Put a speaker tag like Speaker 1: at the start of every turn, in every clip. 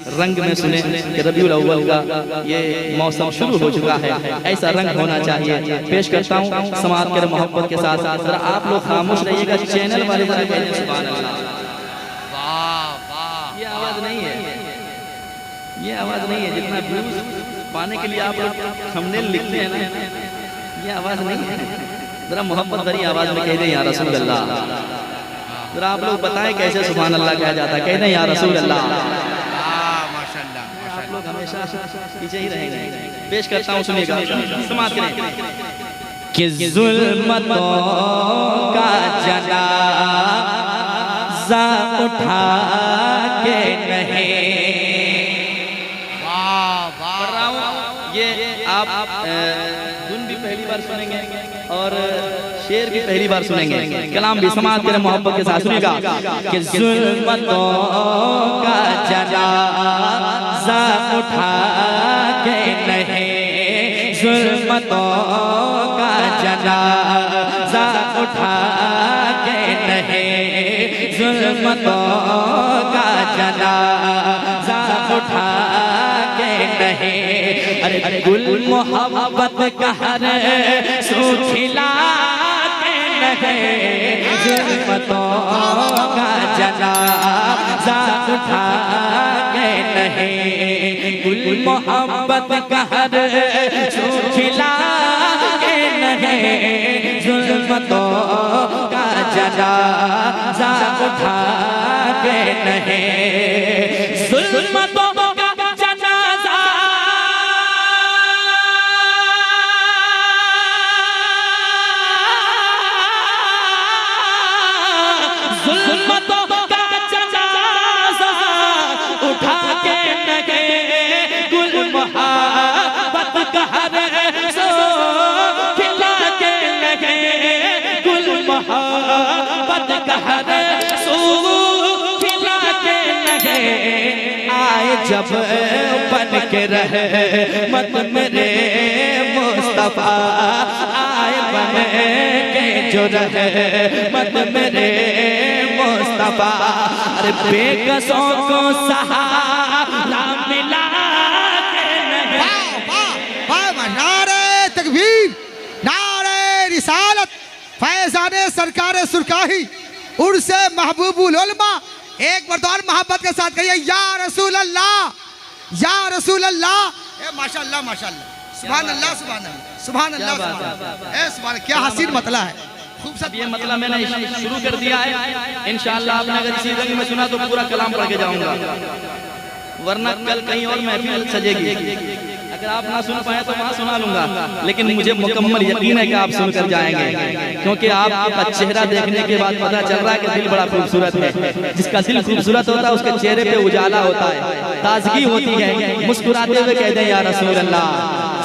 Speaker 1: रंग में सुने कि रबीउल अव्वल का ये मौसम शुरू हो चुका है, ऐसा रंग होना चाहिए। पेश करता हूँ समात के मोहब्बत के साथ साथ जरा आप लोग खामोश रहिएगा, चैनल वाले जरा कहने सुभान अल्लाह। वाह वाह, ये आवाज नहीं है, ये आवाज नहीं है। जितना व्यूज पाने के लिए आप लोग थंबनेल लिखते हैं ना, ये आवाज नहीं है। जरा मोहब्बत भरी आवाज में कह दें या रसूल अल्लाह। जरा आप लोग बताएं कैसे सुभान अल्लाह कहा जाता है, कह दें या रसूल अल्लाह। आप लोग हमेशा पीछे ही रहेंगे। पेश करता हूँ, सुनिएगा, समाप्त करें। कि जुल्मतों का जनाज़ा उठा के नहीं। पढ़ रहा हूँ, ये आप धुन भी पहली बार सुनेंगे और शेर भी पहली बार सुनेंगे, कलाम भी समाज के मोहब्बत के साथ सुनिएगा। कि जुल्मतों का जनाज़ा उठा के नहीं, जुल्मतों का जनाज़ा उठा के नहीं, जुल्मतों का जनाज़ा उठा के नहीं। अरे गुल मोहब्बत का हर सूखिला जुल्मतों का जनाज़ा उठा के नहीं, गुल मोहब्बत का हर खिला के नहीं, जुल्मतों का जनाज़ा उठा के नहीं, जुल्मतों आए जब बन के रहे मत मेरे मुस्तफा, आए बन के जो रहे मत मेरे मुस्तफा। अरे बेकसों को सहारा मिला के नहीं।
Speaker 2: नारे तकबीर, नारे रिसालत, फैज़ाने सरकारे सुरकाही, उर्से महबूबुल उलमा। एक मर्दान मोहब्बत के साथ कहिए या रसूल अल्लाह, या रसूल अल्लाह। माशाअल्लाह माशाअल्लाह, सुभान अल्लाह सुभान अल्लाह सुभान अल्लाह सुभान। क्या हसीन मतला है, खूब सब।
Speaker 1: ये मतलब मैंने शुरू कर दिया है, इंशाअल्लाह आपने अगर इसी रंग में सुना तो पूरा कलाम पढ़ के जाऊंगा, वरना कल कहीं और महफिल सजेगी। अगर आप ना सुन पाए तो वहाँ सुना लूंगा, लेकिन मुझे मुकम्मल यकीन है कि आप सुनकर जाएंगे, क्योंकि आपका चेहरा देखने के बाद पता चल रहा है कि दिल बड़ा खूबसूरत है। जिसका दिल खूबसूरत होता है उसके चेहरे पे उजाला होता है, ताजगी होती है। मुस्कुराते हुए कह दें या रसूल अल्लाह।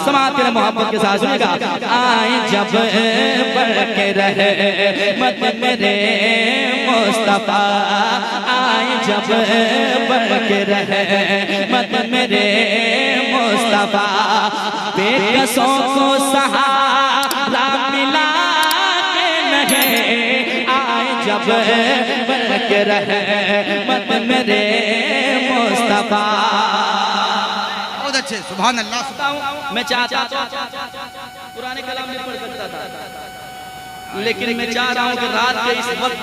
Speaker 1: समात के मोहब्बत के साथ सुनेगा। आए जब बढ़ के रहे मत मेरे मुस्तफा, आए जब बढ़ के रहे मत मेरे मुस्तफा। बेकसों को सहारा मिला के नहीं, आए जब बढ़ के रहे मत मेरे मुस्तफा।
Speaker 2: बहुत अच्छे, सुभान अल्लाह।
Speaker 1: मैं चाहता पुराने कलाम में पढ़ सकता था, लेकिन मैं चाह रहा हूँ कि रात के इस वक्त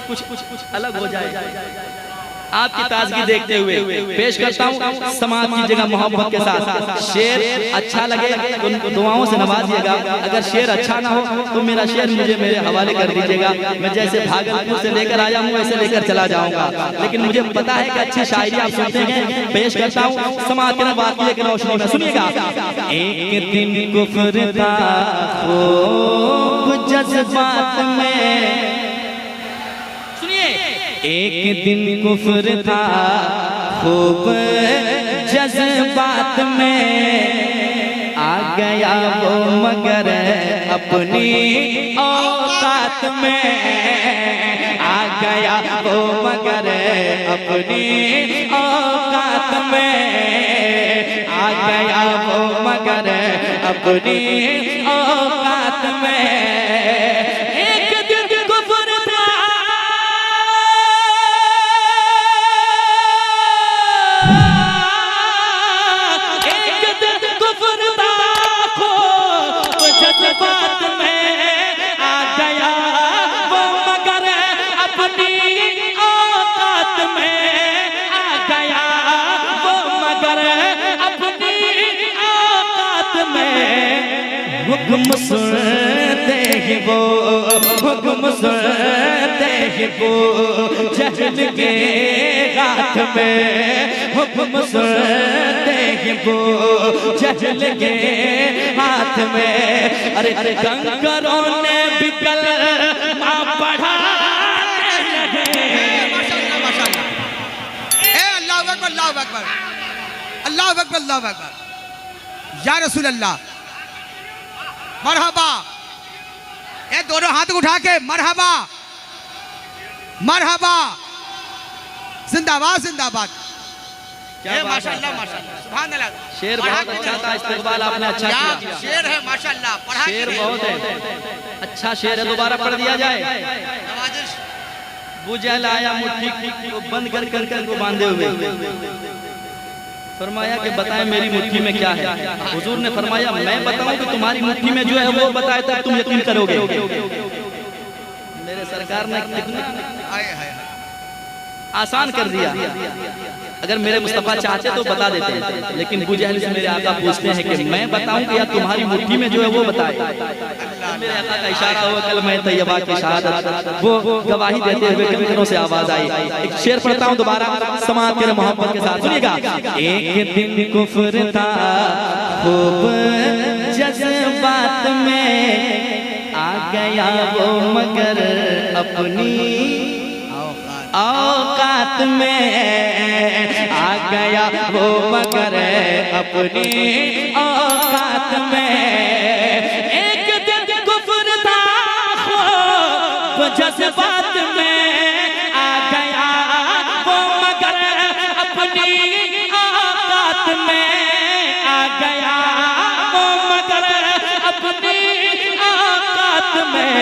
Speaker 1: कुछ अलग हो जाए, आपकी ताजगी देखते हुए पेश करता हूँ समाज की जगह मोहब्बत के साथ। शेर अच्छा लगे तो दुआओं से नवाजिएगा, अगर शेर अच्छा ना हो तो मेरा शेर मुझे मेरे हवाले कर दीजिएगा। मैं जैसे भागलपुर से लेकर आया हूँ वैसे लेकर चला जाऊंगा, लेकिन मुझे पता है कि अच्छी शायरी आप सुनते हैं। पेश करता हूँ समाज के वाक़िए की रोशनी में, सुनिएगा। एक दिन कुफ्र था खूब जज्बात में, एक दिन कुफ्र था खूब जज्बात में, आ गया वो मगर अपनी औकात में, आ गया वो मगर अपनी औकात में, आ गया वो मगर अपनी औकात में। हुक्म सुनते ही वो, हुक्म सुनते ही वो जहल के हाथ में, हुक्म सुनते ही वो जहल के हाथ में। अरे अरे कंकरों ने भी कलमा पढ़ा
Speaker 2: माशाअल्लाह माशाअल्लाह। ए अल्लाहु अकबर अल्लाहु अकबर अल्लाहु अकबर अल्लाहु अकबर। या रसूल अल्लाह मरहबा। ये दोनों हाथ उठा के मरहबा मरहबा, जिंदाबाद जिंदाबाद।
Speaker 1: क्या
Speaker 2: माशाअल्लाह माशाअल्लाह सुभान अल्लाह।
Speaker 1: शेर बहुत अच्छा था, इस्तेकबाल आपने अच्छा किया।
Speaker 2: शेर है माशाअल्लाह, पढ़ा
Speaker 1: शेर बहुत है, अच्छा शेर है, दोबारा पढ़ दिया जाए। बुझल आया मुट्ठी को बंद कर कर को बांधे हुए, फरमाया कि बताएं मेरी मुट्ठी में क्या है। हुजूर ने फरमाया मैं बताऊं कि तुम्हारी मुट्ठी में जो है वो बताए तब तुम यकीन करोगे। मेरे सरकार ने कितने आसान कर दिया। अगर मेरे मुस्तफा चाहते तो बता देते, लेकिन बुझल से मेरे आका पूछते हैं कि मैं बताऊं कि या तुम्हारी मुट्ठी में जो है वो बताए। मेरे आका का इशारा हुआ कलमा तैयबा की शहादत, वो गवाही देते हुए कंकरों से आवाज आई। एक शेर पढ़ता हूं दोबारा समाअत के मोहब्बत के साथ, सुनिएगा। एक दिन कुफ्र था खूब जज्बात में, आ गया वो मगर अपनी औकात में, आ गया वो मगर अपनी औकात में। एक दिन कुफ्र था खूब जज्बात में, आ गया वो मगर अपनी औकात में, आ गया वो मगर अपनी औकात में।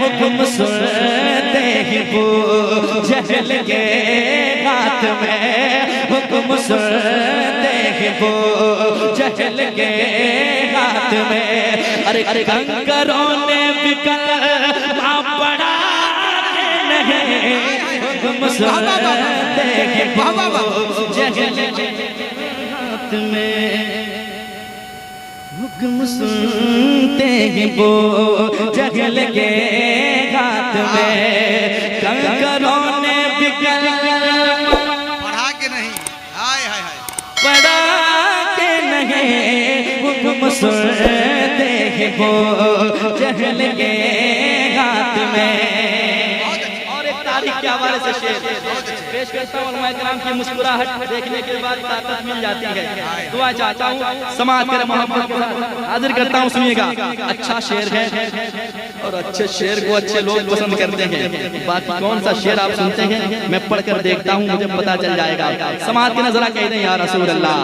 Speaker 1: हुक्म सुनते ही वो जहल के हाथ में, हुक्म सुनते ही वो जहल के हाथ में। अरे अरे कंकरों ने भी कलमा पढ़ा नहीं, हुक्म सुनते ही वो जहल के हाथ में, हुक्म सुनते ही वो जहल के हाथ में। कंकरों ने भी
Speaker 2: पढ़ा के नहीं, हाय हाय हाय,
Speaker 1: पढ़ा के नहीं, हुक्म सुनते ही वो जहल के हाथ में। और एक तारीख के हवाले से शेर पेश करता हूँ। उलमा इकराम की मुस्कुराहट देखने के बाद ताकत मिल जाती है। दुआ चाहता हूँ समाअत के मोहब्बत के साथ हाजिर करता हूँ, सुनिएगा। अच्छा शेर है और अच्छे शेर को अच्छे लोग पसंद करते हैं। बाकी कौन सा शेर आप सुनते हैं मैं पढ़कर देखता हूँ, मुझे पता चल जाएगा। समाअत के नजरा कह दें या रसूल अल्लाह,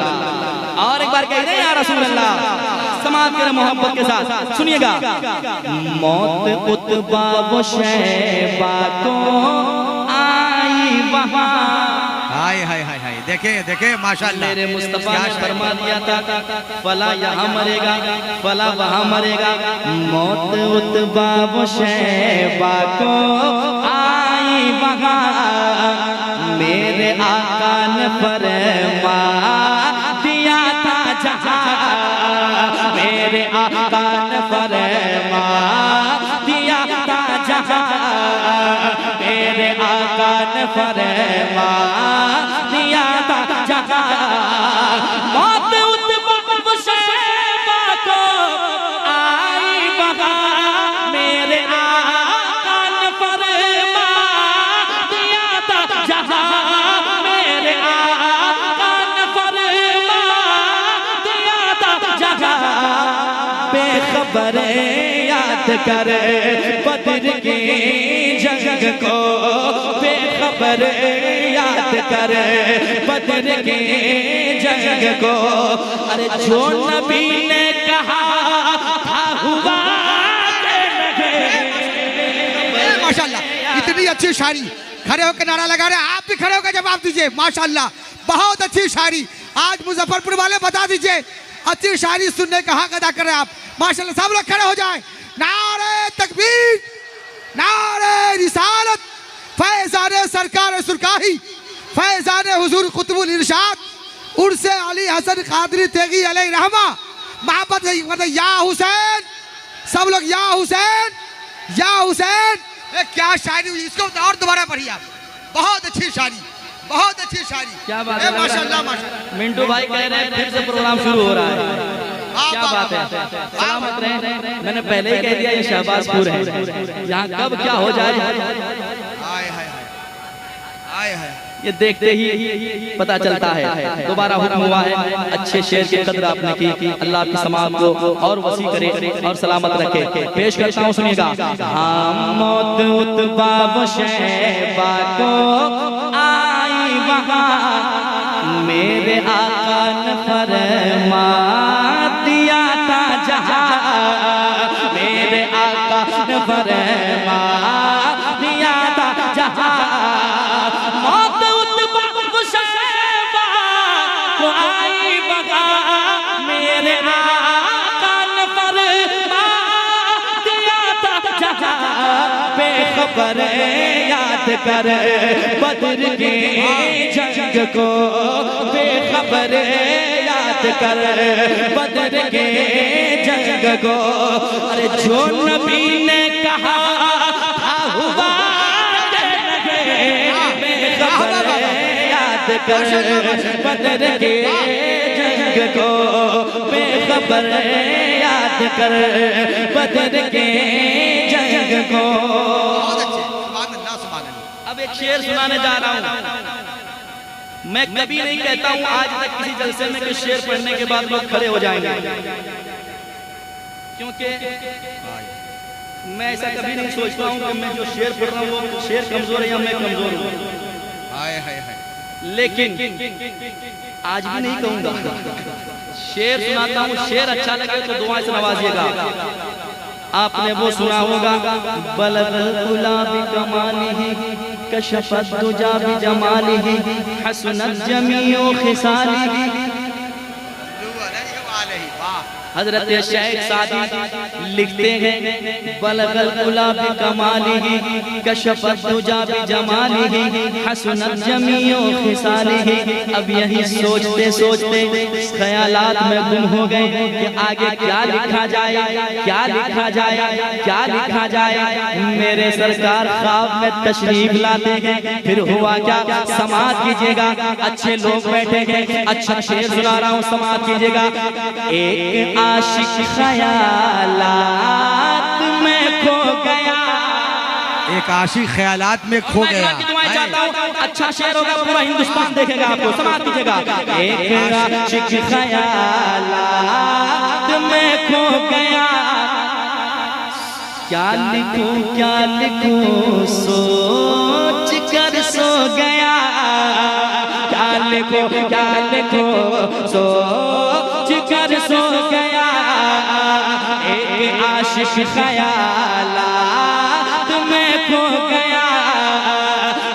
Speaker 1: और एक बार कह दें या रसूल अल्लाह। समाअत के मोहब्बत के साथ सुनिएगा। मौत उतबा व शैबा को आई वहाँ,
Speaker 2: हाय हाय हाय हाय, देखे देखे माशाअल्लाह।
Speaker 1: मेरे मुस्तफा ने फरमा दिया था फला यहाँ मरेगा फला वहाँ मरेगा। मौत उतबा व शैबा को आई वहाँ, मेरे आका ने फरमा दिया था जहाँ, मेरे आका ने फरमा दिया था जहाँ, मेरे आका ने फरमा दिया था जहाँ। मौत उतबा व शैबा को आई वहाँ, मेरे आका ने फरमा दिया था जहाँ, मेरे आका ने फरमा दिया था जहाँ। बेखबर याद कर बद्र की जंग को, बेखबर याद कर बद्र की जंग को। अरे जो नबी ने कहा था हुआ
Speaker 2: माशाअल्लाह। इतनी अच्छी शायरी, खड़े होकर नारा लगा रहे हैं, आप भी खड़े होकर जवाब दीजिए। माशाअल्लाह बहुत अच्छी शायरी। आज मुजफ्फरपुर वाले बता दीजिए अच्छी शायरी सुनने का हक अदा कर रहे हैं आप। माशाअल्लाह सब लोग खड़े हो जाए। नारे तकबीर, नारे रिसालत, फैज़ाने सरकार सुरकाही, फैज़ाने हुजूर कुतुबुल इरशाद, उर्से अली हसन कादरी तेगी अलैहि रहमा, मोहब्बत से मतलब या हुसैन, सब लोग या हुसैन, या हुसैन। क्या शायरी हुई, इसको और दोबारा पढ़िए आप। बहुत अच्छी शायरी, बहुत अच्छी शायरी।
Speaker 1: क्या बात है,
Speaker 2: माशाल्लाह माशाल्लाह।
Speaker 1: मिंटू भाई कह रहे हैं फिर से प्रोग्राम शुरू हो रहा है। क्या बात है, सलामत रहे। मैंने पहले ही कह दिया ये शहबाजपुर है, यहाँ कब क्या हो जाए ये देखते ही पता चलता है। दोबारा हुक्म हुआ है, अच्छे शेर की कदर आपने की, अल्लाह की समाज को और वसी करे और सलामत रखे। पेश करता हूँ, सुनिएगा। हम मौत उतबा व शहबा को आई वहाँ, मेरे आका ने फरमा दिया था जहाँ, मेरे आका ने फरमा दिया था जहाँ। मौत उतबा व शहबा को आई वहाँ, मेरे आका ने फरमा दिया था जहाँ। बेखबर याद कर बद्र के जंग को, बेखबर याद कर बद्र के जंग को। अरे जो नबी ने कहा था हुआ, बेखबर याद कर बद्र के जंग को, बेखबर याद कर बद्र के जंग को। अब एक शेर सुनाने जा रहा हूँ। मैं कभी नहीं कहता हूँ आज तक किसी जलसे में कि शेर पढ़ने के बाद लोग खड़े हो जाएंगे, क्योंकि मैं ऐसा कभी नहीं सोचता हूँ कि मैं जो शेर पढ़ रहा हूँ वो शेर कमजोर है या मैं कमजोर हूँ। लेकिन आज भी नहीं कहूँगा, शेर सुनाता हूँ, शेर अच्छा लगे तो दुआएं से नवाजिएगा। आपने वो सुना होगा, बलगल गुलाबी कमालिही कशफत दुजा बिजमालिही हसनत जमीओ खिसालिही। हजरत शेख सादी लिखते हैं, बलगल गुलाबी कमालिही कशफत दुजा बिजमालिही हसनत जमीओ खिसालिही। अब यही सोचते सोचते ख्यालात में गुम हो गए कि आगे क्या लिखा जाए, क्या लिखा जाए, क्या लिखा जाए। मेरे सरकार ख्वाब में तशरीफ लाते हैं, फिर हुआ क्या, समात कीजिएगा। अच्छे लोग बैठे हैं, अच्छा शेर सुना रहा हूँ, समात कीजिएगा। एक आशिक ख्यालात में खो गया,
Speaker 2: एक आशिक ख्यालात में खो गया।
Speaker 1: अच्छा शेर होगा, पूरा हिंदुस्तान देखेगा आपको, समात कीजिएगा। एक आशिक ख्यालात में खो गया, क्या लिखूं क्या लिखूं सोच कर सो गया, क्या लिखूं क्या लिखूं सोच कर सो गया। एक आशिक ख्यालात में खो गया,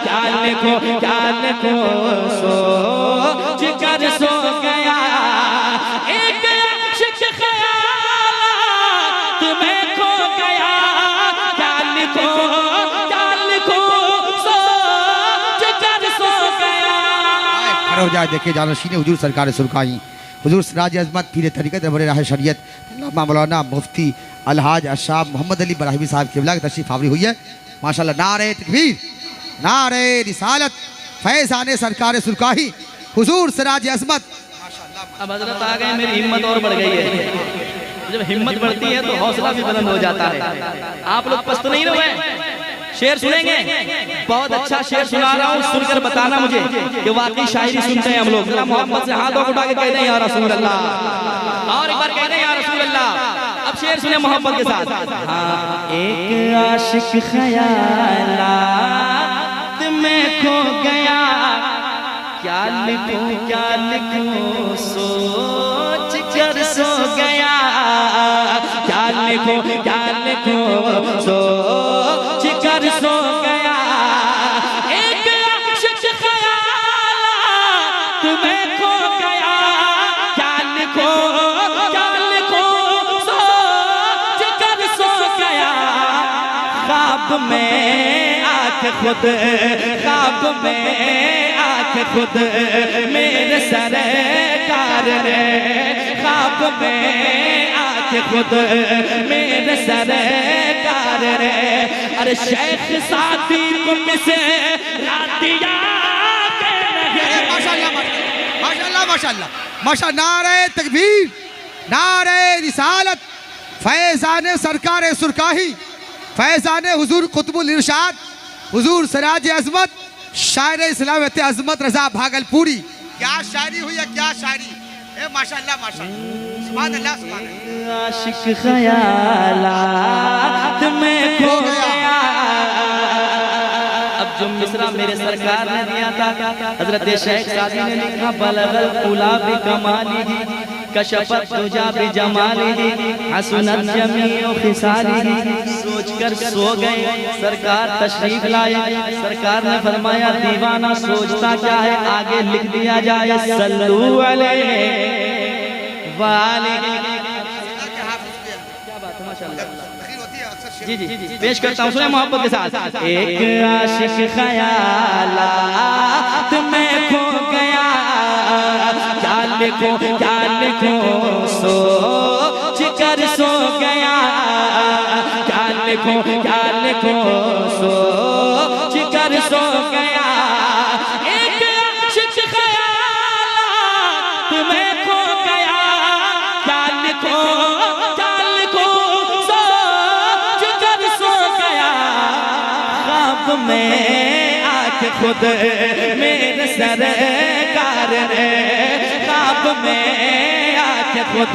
Speaker 1: क्या लिखूं क्या लिखूं सोच कर सो गया। एक आशिक ख्यालात में खो गया, क्या लिखूं क्या लिखूं सोच कर सो गया।
Speaker 2: हो जाए देखे जानशीन हुजूर सरकार सुरकाई, हुजूर सिराज अज़मत पीर तरीक़त बड़े राह शरीयत मौलाना मुफ्ती अलहाज अशाब मोहम्मद अली बराहिमी साहब की की तशरीफ आवरी हुई है। माशाल्लाह, नारे तकबीर, नारे रिसालत, फैज़ाने सरकार सुरकाही, हुजूर सिराज अज़मत।
Speaker 1: अब हजरत आ गए, मेरी हिम्मत और बढ़ गई है। जब हिम्मत बढ़ती है तो हौसला भी बुलंद हो जाता है। आप लोग पस्त नहीं रहे, शेर सुनेंगे। बहुत अच्छा शेर सुना रहा हूँ, सुनकर बताना मुझे कि वाकई शायरी सुनते हैं हम लोग। जरा मोहब्बत से हाथों उठा के कह दें या रसूल अल्लाह, और एक बार कह दें या रसूल अल्लाह। अब शेर सुने मोहब्बत के साथ। हाँ, एक आशिक ख्यालात में खो गया, क्या लिखूं सोच कर सो गया, क्या लिखूं सोच कर सो गया। एक आशिक ख्यालात में खो गया, क्या लिखूं सोच कर सो गया। ख्वाब में आके खुद, ख्वाब में आके खुद मेरे सरकार ने, ख्वाब ख्वाब में आके खुद मेरे सरकार रे, अरे शेख सादी को मिसे रातिया के रहे।
Speaker 2: माशाल्लाह माशाल्लाह माशाल्लाह माशा। नारे तकबीर, नारे रिसालत, फैजान सरकार सुरकाही, फैजान हुजूर कुतुबुल इरशाद, हुजूर सराज अजमत, शायर इस्लाम अजमत रजा भागलपुरी। क्या शायरी हुई है, क्या शायरी। ए माशाल्लाह माशाल्लाह, सुभान अल्लाह सुभान अल्लाह।
Speaker 1: आशिक ख्यालात में खो गया। अब जो मिसरा मेरे सरकार ने दिया था, हजरत शेख सादी ने लिखा, बलगल उला बि कमालिही कशफत तुजा बि जमालिही हसनत जमीउ खिसालिही। सोचकर सो गए, सरकार तशरीफ लाए। सरकार ने फरमाया दीवाना सोचता क्या है, आगे लिख दिया जाए सल्लू अलैहि वालिही। क्या बात है माशाअल्लाह। जी जी जी पेश करता हूँ सुने मोहब्बत के साथ। एक आशिक ख्यालात में खो गया, क्या लिखूं सोच कर सो गया, क्या लिखूं सोच कर सो गया। एक आशिक ख्यालात में खो गया, क्या लिखूं में आके खुद मेरे सरकार रे, ख्वाब में आके खुद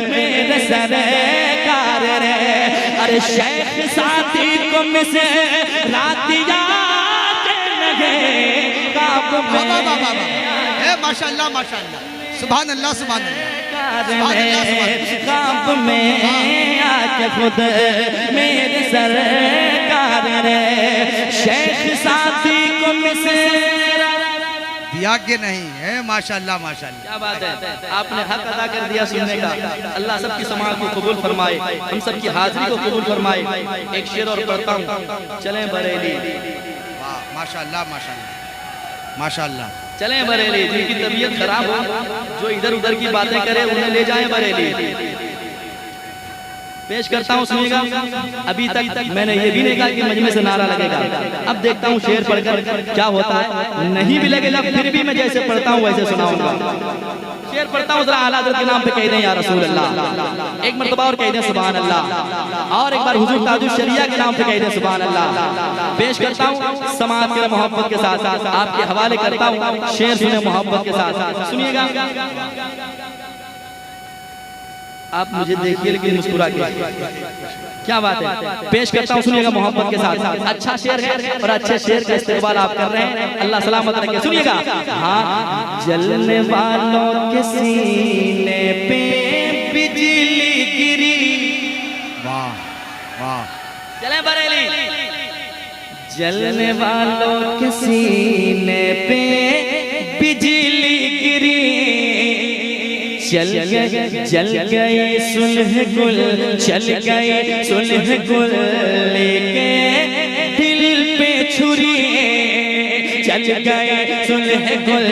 Speaker 1: मेरे सरकार रे, अरे शेख सादी को मिसे रातिया के लगे ख्वाब में।
Speaker 2: ए माशाल्लाह माशाल्लाह, सुभान अल्लाह सुभान अल्लाह।
Speaker 1: ख्वाब में आके खुद मेरे सरकार रे, शेख सादी को मिसे
Speaker 2: दिया के नहीं है। माशाल्लाह माशाल्लाह,
Speaker 1: क्या बात है। आपने हक अदा कर दिया सुनने का। अल्लाह सबकी समाअत को कबूल फरमाए, हम सबकी हाजिरी को कबूल फरमाए। एक शेर और पढ़ता हूँ, चलें बरेली।
Speaker 2: वाह माशाल्लाह माशाल्लाह माशाल्लाह।
Speaker 1: चलें बरेली, जिनकी तबीयत खराब हो, जो इधर उधर की बातें करे, उन्हें ले जाएं बरेली। पेश करता हूँ सुनिएगा। अभी तक मैंने ये भी नहीं कहा कि मजमे से नारा लगेगा। अब देखता हूँ शेर पढ़कर क्या होता है। नहीं भी लगेगा फिर भी मैं जैसे पढ़ता हूँ वैसे सुनाऊंगा। शेर पढ़ता हूँ, जरा आला हज़रत के नाम पे कह दें या रसूल अल्लाह, एक मर्तबा और कह दें सुभान अल्लाह, और एक बार हुजूर ताजुश शरिया के नाम पे कह दें सुभान अल्लाह। पेश करता हूँ समाअत के मोहब्बत के साथ, आपके हवाले करता हूँ शेर सुने मोहब्बत के साथ, सुनिएगा। आप मुझे देखिए लेकिन मुस्कुरा के, क्या बात है। पेश करता हूँ सुनिएगा मोहब्बत के साथ। अच्छा शेर है और अच्छे शेर का इस्तेमाल आप कर रहे हैं, अल्लाह सलामत रखे। सुनिएगा। हाँ, जलने वालों के सीने पे बिजली गिरी।
Speaker 2: वाह वाह।
Speaker 1: चले बरेली। जलने वालों के सीने पे बिजली गिरी, चल गए सुलह गुल, चल गए सुलह गुल लेके दिल पे छुरी, चल गए सुलह गुल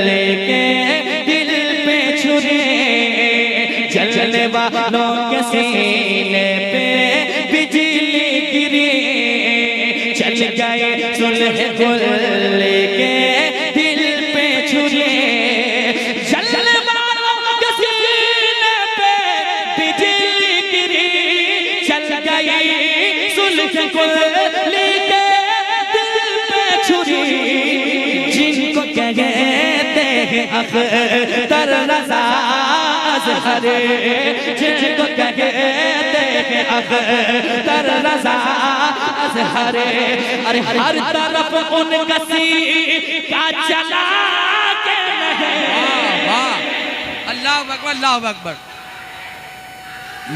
Speaker 1: लेके दिल पे छुरी। जलने वालों के सीने पे बिजली गिरी, चल गए सुलह गुल लेके दिल पे छुरी। जिनको कहते हैं अख्तर रज़ा अज़हरी, जिनको कहते हैं अख्तर रज़ा अज़हरी, अरे हर तरफ उनका सीका चला के रहे।
Speaker 2: वाह, अल्लाह अकबर अल्लाह अकबर।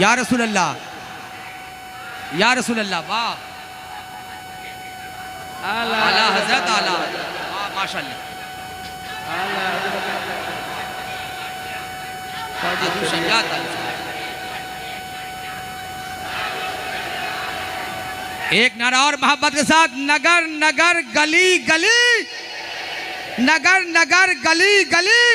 Speaker 2: या रसूल अल्लाह, या रसूल अल्लाह। वाह, आला हज़रत आला। वाह माशाल्लाह। एक नारा और मोहब्बत के साथ। नगर नगर गली गली, नगर नगर गली गली,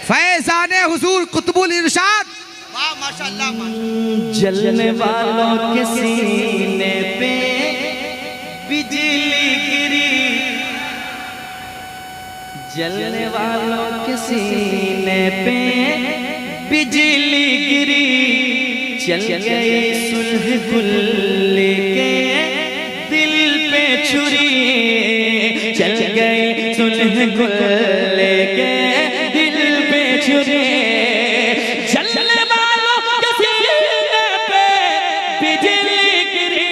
Speaker 2: फैज़ाने हुजूर कुतुब कुतुबुल इरशाद। वाह माशाअल्लाह माशाअल्लाह।
Speaker 1: जलने वालों के सीने पे बिजली गिरी, जलने वालों के सीने पे बिजली गिरी, चल गई सुलह गुल के दिल पे छुरी, चल गई सुलह गुल के दिल पे छुरी, जलने वालों के सीने पे बिजली गिरी,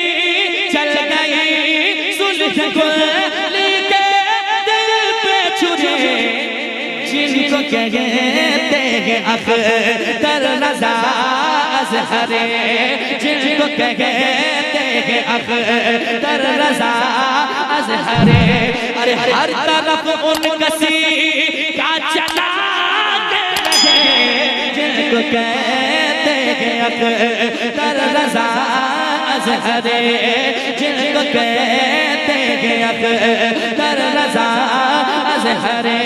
Speaker 1: चल गई सुलह गुल के दिल पे छुरी, जिनको कहते हैं अख्तर रज़ा अज़हरी, जिनको कहते हैं अख्तर रज़ा अज़हरी, अरे हर तरफ उनका सीका चला के रहे, जिनको कहते हैं अख्तर रज़ा अज़हरी, जिनको कहते हैं अख्तर रज़ा अज़हरी,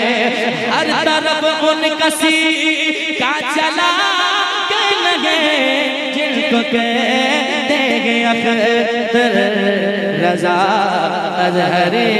Speaker 1: हर तरफ उनका सीका चला के लगे, जिनको कहते हैं अख्तर रज़ा अज़हरी।